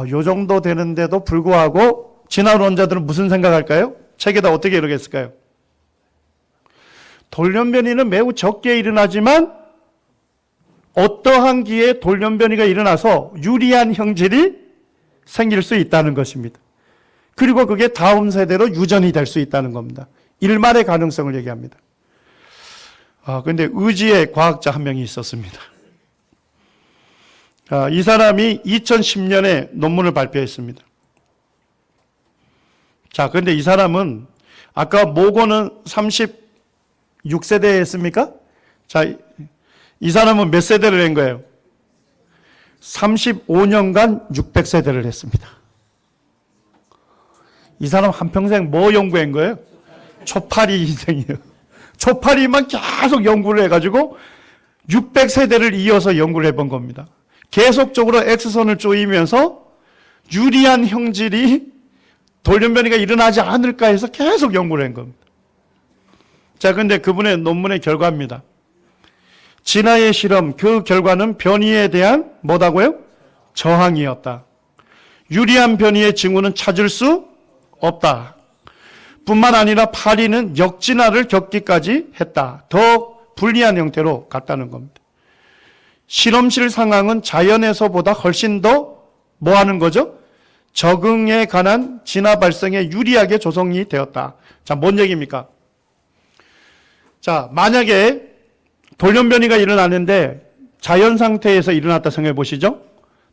S1: 요 정도 되는데도 불구하고 진화론자들은 무슨 생각할까요? 책에다 어떻게 이러겠을까요? 돌연변이는 매우 적게 일어나지만 어떠한 기회에 돌연변이가 일어나서 유리한 형질이 생길 수 있다는 것입니다. 그리고 그게 다음 세대로 유전이 될 수 있다는 겁니다. 일말의 가능성을 얘기합니다. 근데 의지의 과학자 한 명이 있었습니다. 이 사람이 2010년에 논문을 발표했습니다. 자, 그런데 이 사람은 아까 모고는 36세대 했습니까? 자, 이 사람은 몇 세대를 한 거예요? 35년간 600세대를 했습니다. 이 사람 한평생 뭐 연구한 거예요? 초파리 인생이에요. 초파리만 계속 연구를 해가지고 600세대를 이어서 연구를 해본 겁니다. 계속적으로 X선을 조이면서 유리한 형질이 돌연변이가 일어나지 않을까 해서 계속 연구를 한 겁니다. 자, 근데 그분의 논문의 결과입니다. 진화의 실험, 그 결과는 변이에 대한 뭐다고요? 저항이었다. 유리한 변이의 징후는 찾을 수 없다. 뿐만 아니라 파리는 역진화를 겪기까지 했다. 더 불리한 형태로 갔다는 겁니다. 실험실 상황은 자연에서보다 훨씬 더 뭐 하는 거죠? 적응에 관한 진화 발생에 유리하게 조성이 되었다. 자, 뭔 얘기입니까? 자, 만약에 돌연변이가 일어나는데 자연 상태에서 일어났다 생각해 보시죠.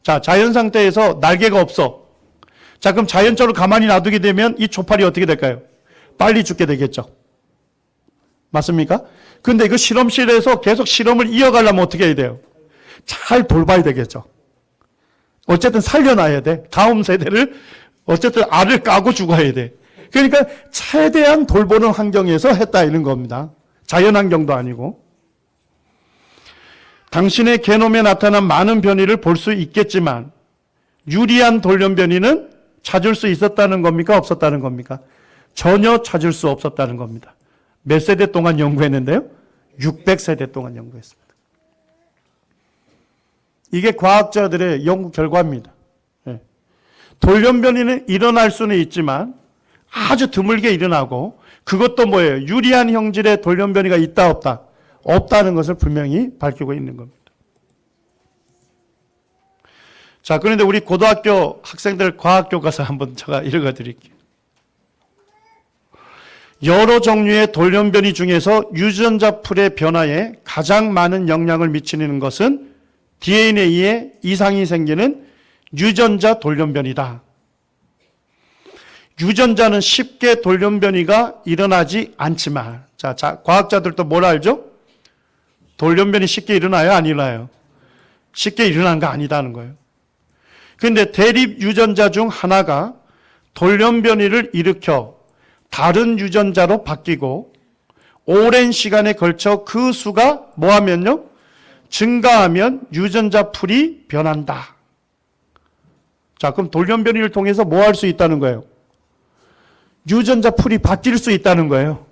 S1: 자, 자연 상태에서 날개가 없어. 자, 그럼 자연적으로 가만히 놔두게 되면 이 초파리 어떻게 될까요? 빨리 죽게 되겠죠. 맞습니까? 근데 이거 실험실에서 계속 실험을 이어가려면 어떻게 해야 돼요? 잘 돌봐야 되겠죠. 어쨌든 살려놔야 돼. 다음 세대를 어쨌든 알을 까고 죽어야 돼. 그러니까 최대한 돌보는 환경에서 했다 이런 겁니다. 자연 환경도 아니고. 당신의 게놈에 나타난 많은 변이를 볼 수 있겠지만 유리한 돌연변이는 찾을 수 있었다는 겁니까? 없었다는 겁니까? 전혀 찾을 수 없었다는 겁니다. 몇 세대 동안 연구했는데요? 600세대 동안 연구했습니다. 이게 과학자들의 연구 결과입니다. 돌연변이는 일어날 수는 있지만 아주 드물게 일어나고 그것도 뭐예요? 유리한 형질의 돌연변이가 있다 없다? 없다는 것을 분명히 밝히고 있는 겁니다. 자, 그런데 우리 고등학교 학생들 과학 교과서 한번 제가 읽어드릴게요. 여러 종류의 돌연변이 중에서 유전자 풀의 변화에 가장 많은 영향을 미치는 것은 DNA에 이상이 생기는 유전자 돌연변이다. 유전자는 쉽게 돌연변이가 일어나지 않지만, 자, 과학자들도 뭘 알죠? 돌연변이 쉽게 일어나요? 안 일어나요? 쉽게 일어난 거 아니다는 거예요. 그런데 대립 유전자 중 하나가 돌연변이를 일으켜 다른 유전자로 바뀌고 오랜 시간에 걸쳐 그 수가 뭐하면요? 증가하면 유전자 풀이 변한다. 자, 그럼 돌연변이를 통해서 뭐 할 수 있다는 거예요? 유전자 풀이 바뀔 수 있다는 거예요.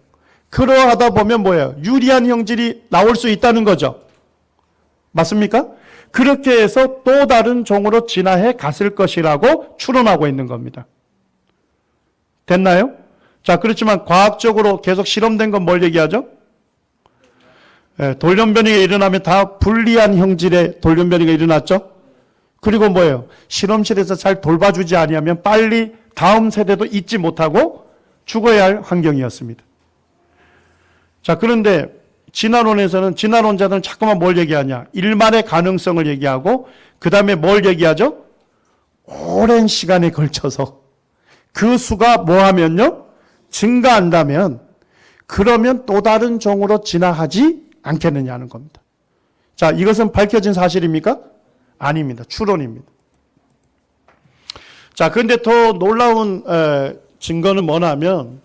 S1: 그러하다 보면 뭐예요? 유리한 형질이 나올 수 있다는 거죠. 맞습니까? 그렇게 해서 또 다른 종으로 진화해 갔을 것이라고 추론하고 있는 겁니다. 됐나요? 자, 그렇지만 과학적으로 계속 실험된 건 뭘 얘기하죠? 돌연변이가 일어나면 다 불리한 형질의 돌연변이가 일어났죠? 그리고 뭐예요? 실험실에서 잘 돌봐주지 아니하면 빨리 다음 세대도 잊지 못하고 죽어야 할 환경이었습니다. 자, 그런데 진화론자들은 자꾸만 뭘 얘기하냐? 일만의 가능성을 얘기하고 그 다음에 뭘 얘기하죠? 오랜 시간에 걸쳐서 그 수가 뭐하면요? 증가한다면 그러면 또 다른 종으로 진화하지 않겠느냐는 겁니다. 자, 이것은 밝혀진 사실입니까? 아닙니다. 추론입니다. 자, 그런데 더 놀라운 증거는 뭐냐면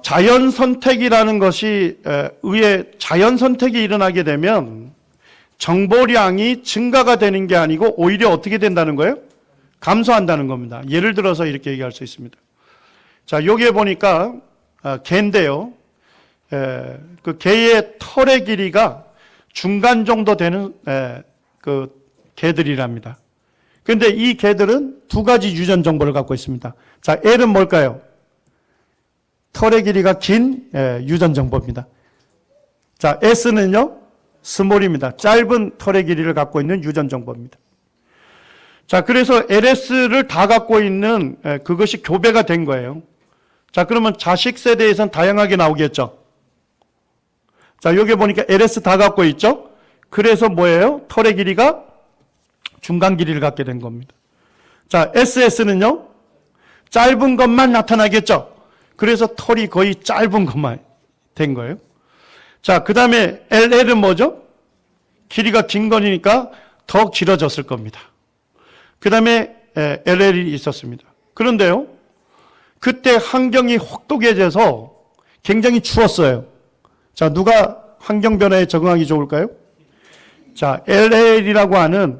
S1: 자연 선택이라는 것이 의회 자연 선택이 일어나게 되면 정보량이 증가가 되는 게 아니고 오히려 어떻게 된다는 거예요? 감소한다는 겁니다. 예를 들어서 이렇게 얘기할 수 있습니다. 자, 여기에 보니까 개인데요. 그 개의 털의 길이가 중간 정도 되는 그 개들이랍니다. 그런데 이 개들은 두 가지 유전 정보를 갖고 있습니다. 자, L은 뭘까요? 털의 길이가 긴 유전 정보입니다. 자, S는요, 스몰입니다. 짧은 털의 길이를 갖고 있는 유전 정보입니다. 자, 그래서 LS를 다 갖고 있는 그것이 교배가 된 거예요. 자, 그러면 자식 세대에선 다양하게 나오겠죠. 자, 여기 보니까 LS 다 갖고 있죠. 그래서 뭐예요? 털의 길이가 중간 길이를 갖게 된 겁니다. 자, SS는요, 짧은 것만 나타나겠죠. 그래서 털이 거의 짧은 것만 된 거예요. 자, 그 다음에 LL은 뭐죠? 길이가 긴 거니까 더 길어졌을 겁니다. 그 다음에 LL이 있었습니다. 그런데요, 그때 환경이 혹독해져서 굉장히 추웠어요. 자, 누가 환경 변화에 적응하기 좋을까요? 자, LL이라고 하는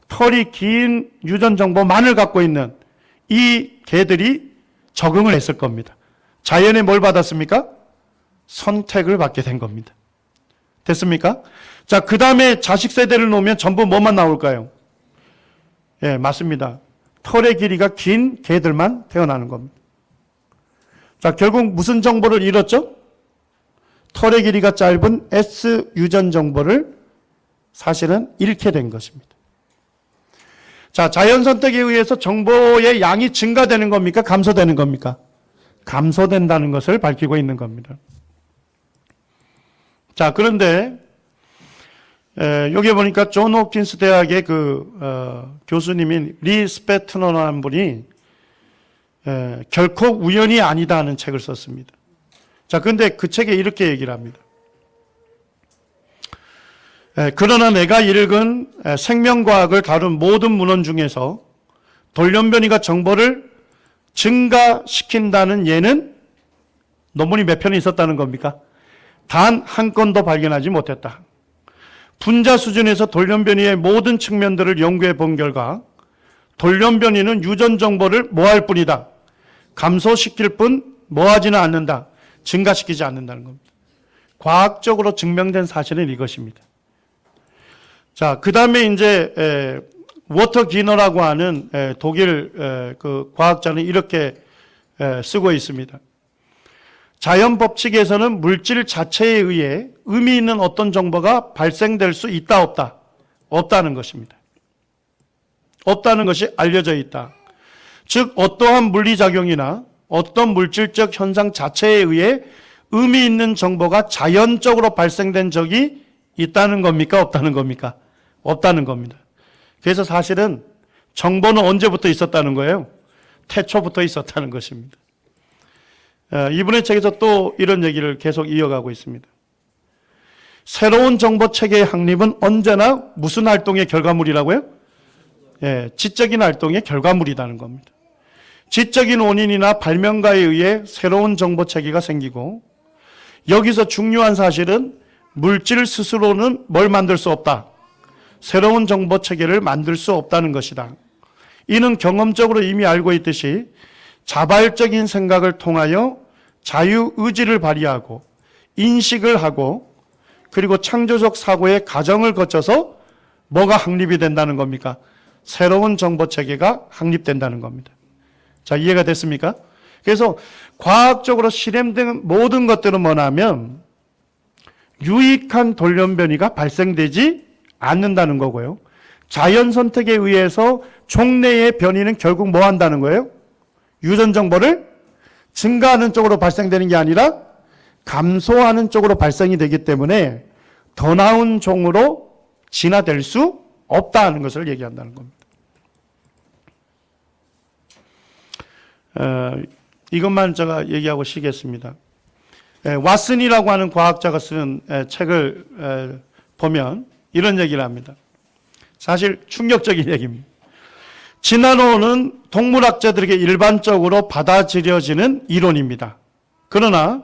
S1: 털이 긴 유전 정보만을 갖고 있는 이 개들이 적응을 했을 겁니다. 자연에 뭘 받았습니까? 선택을 받게 된 겁니다. 됐습니까? 자, 그 다음에 자식 세대를 놓으면 전부 뭐만 나올까요? 예, 맞습니다. 털의 길이가 긴 개들만 태어나는 겁니다. 자, 결국 무슨 정보를 잃었죠? 털의 길이가 짧은 S 유전 정보를 사실은 잃게 된 것입니다. 자, 자연 선택에 의해서 정보의 양이 증가되는 겁니까? 감소되는 겁니까? 감소된다는 것을 밝히고 있는 겁니다. 자, 그런데 여기 보니까 존 홉킨스 대학의 교수님인 리 스패트너라는 분이 결코 우연이 아니다 하는 책을 썼습니다. 자, 근데 그 책에 이렇게 얘기를 합니다. 그러나 내가 읽은 생명과학을 다룬 모든 문헌 중에서 돌연변이가 정보를 증가시킨다는 예는 논문이 몇 편이 있었다는 겁니까? 단 한 건도 발견하지 못했다. 분자 수준에서 돌연변이의 모든 측면들을 연구해 본 결과 돌연변이는 유전 정보를 뭐할 뿐이다. 감소시킬 뿐 뭐하지는 않는다. 증가시키지 않는다는 겁니다. 과학적으로 증명된 사실은 이것입니다. 자, 그 다음에 이제 워터 기너라고 하는 독일 그 과학자는 이렇게 쓰고 있습니다. 자연 법칙에서는 물질 자체에 의해 의미 있는 어떤 정보가 발생될 수 있다 없다? 없다는 것입니다. 없다는 것이 알려져 있다. 즉 어떠한 물리작용이나 어떤 물질적 현상 자체에 의해 의미 있는 정보가 자연적으로 발생된 적이 있다는 겁니까? 없다는 겁니까? 없다는 겁니다. 그래서 사실은 정보는 언제부터 있었다는 거예요? 태초부터 있었다는 것입니다. 이분의 책에서 또 이런 얘기를 계속 이어가고 있습니다. 새로운 정보체계의 확립은 언제나 무슨 활동의 결과물이라고요? 예, 지적인 활동의 결과물이라는 겁니다. 지적인 원인이나 발명가에 의해 새로운 정보체계가 생기고 여기서 중요한 사실은 물질 스스로는 뭘 만들 수 없다. 새로운 정보체계를 만들 수 없다는 것이다. 이는 경험적으로 이미 알고 있듯이 자발적인 생각을 통하여 자유의지를 발휘하고 인식을 하고 그리고 창조적 사고의 과정을 거쳐서 뭐가 확립이 된다는 겁니까? 새로운 정보체계가 확립된다는 겁니다. 자, 이해가 됐습니까? 그래서 과학적으로 실험된 모든 것들은 뭐냐면 유익한 돌연변이가 발생되지 않는다는 거고요. 자연 선택에 의해서 종래의 변이는 결국 뭐 한다는 거예요? 유전 정보를 증가하는 쪽으로 발생되는 게 아니라 감소하는 쪽으로 발생이 되기 때문에 더 나은 종으로 진화될 수 없다는 것을 얘기한다는 겁니다. 이것만 제가 얘기하고 쉬겠습니다. 왓슨이라고 하는 과학자가 쓴 책을 보면 이런 얘기를 합니다. 사실 충격적인 얘기입니다. 진화론은 동물학자들에게 일반적으로 받아들여지는 이론입니다. 그러나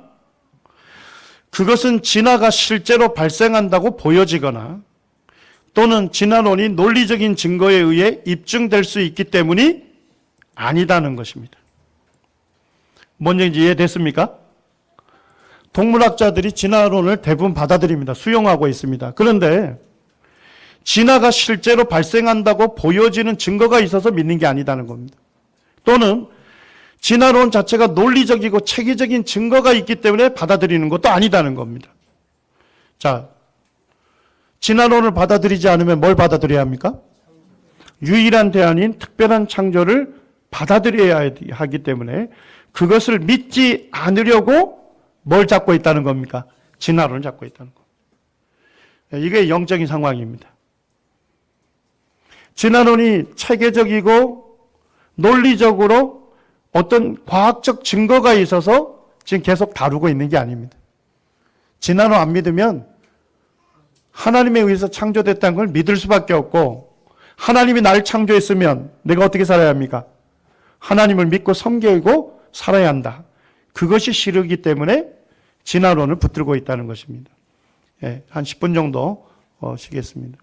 S1: 그것은 진화가 실제로 발생한다고 보여지거나 또는 진화론이 논리적인 증거에 의해 입증될 수 있기 때문이 아니다는 것입니다. 뭔 얘기인지 이해됐습니까? 동물학자들이 진화론을 대부분 받아들입니다. 수용하고 있습니다. 그런데 진화가 실제로 발생한다고 보여지는 증거가 있어서 믿는 게 아니다는 겁니다. 또는 진화론 자체가 논리적이고 체계적인 증거가 있기 때문에 받아들이는 것도 아니다는 겁니다. 자, 진화론을 받아들이지 않으면 뭘 받아들여야 합니까? 유일한 대안인 특별한 창조를 받아들여야 하기 때문에 그것을 믿지 않으려고 뭘 잡고 있다는 겁니까? 진화론을 잡고 있다는 겁니다. 이게 영적인 상황입니다. 진화론이 체계적이고 논리적으로 어떤 과학적 증거가 있어서 지금 계속 다루고 있는 게 아닙니다. 진화론 안 믿으면 하나님에 의해서 창조됐다는 걸 믿을 수밖에 없고 하나님이 나를 창조했으면 내가 어떻게 살아야 합니까? 하나님을 믿고 섬기고 살아야 한다. 그것이 싫으기 때문에 진화론을 붙들고 있다는 것입니다. 한 10분 정도 쉬겠습니다.